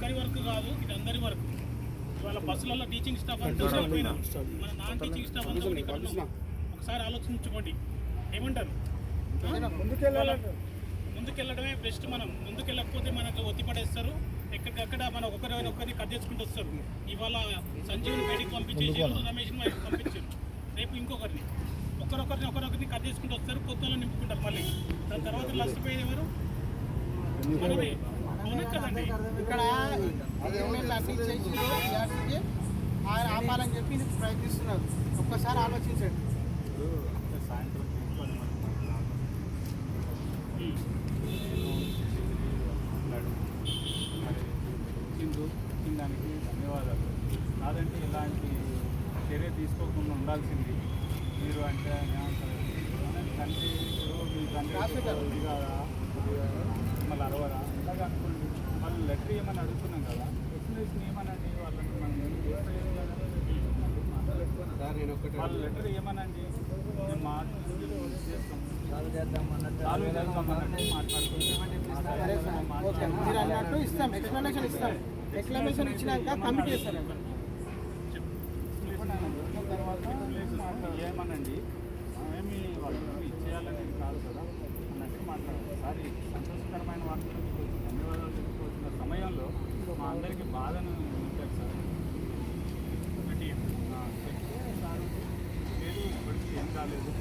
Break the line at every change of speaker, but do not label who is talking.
ఒక్కరి వరకు కాదు, ఇది అందరి వరకు. ఇవాళ బస్సులలో టీచింగ్ స్టాఫ్ అంతా పోయినా మన నాన్ టీచింగ్ స్టాఫ్ అంతా కూడా ఇక్కడ ఉన్నాం. ఒకసారి ఆలోచించుకోండి, ఏమంటారు? ముందుకెళ్ళడమే బెస్ట్. మనం ముందుకెళ్ళకపోతే మనకు ఒత్తిపడేస్తారు. ఎక్కడికక్కడ మనం ఒకరిని కట్ చేసుకుంటూ వస్తారు. ఇవాళ సంజీవ్ని బయటికి పంపించేసి రమేష్ని బయటకు పంపించారు. రేపు ఇంకొకరిని ఒకరొకరిని కట్ చేసుకుంటూ వస్తారు. కొత్తలో నింపుకుంటారు. మళ్ళీ దాని తర్వాత నష్టపోయేది ఎవరు? మనమే. అవును కదండి.
ఇక్కడ ఆయన ఆపాలని చెప్పి ప్రయత్నిస్తున్నారు. ఒక్కసారి ఆలోచించండి.
సాయంత్రం తీసుకొని మరి దానికి ధన్యవాదాలు. కాదంటే ఇలాంటి చర్య తీసుకోకుండా ఉండాల్సింది మీరు. అంటే తండ్రి మీ తండ్రి ఇది కాదా, మళ్ళీ అరవరా ఇలాగ అనుకోండి. వాళ్ళు లెటర్ ఏమని అడుగుతున్నాం కదా, ఎక్స్ప్లెనేషన్ ఏమనండి వాళ్ళని. మనం ఏం చేస్తలేదు కదా, వాళ్ళు లెటర్ ఏమనండి, మేము సాల్వ్ చేద్దామన్నట్టు
మీరు అన్నట్టు ఇస్తాం, ఎక్స్ప్లెనేషన్ ఇచ్చినాక కమిట్ చేస్తారు.
తర్వాత ఏమనండి, ఏమి వాళ్ళు ఇచ్చేయాలనేది కాదు కదా అన్నట్టు మాట్లాడాలి. సార్ సంతోషకరమైన వార్తలు మీకు ధన్యవాదాలు చెప్పుకోవాల్సిన సమయంలో మా అందరికీ బాధను ఉంచారు సార్. చెప్తే సార్ లేదు, ఇప్పటికీ ఏం కాలేదు.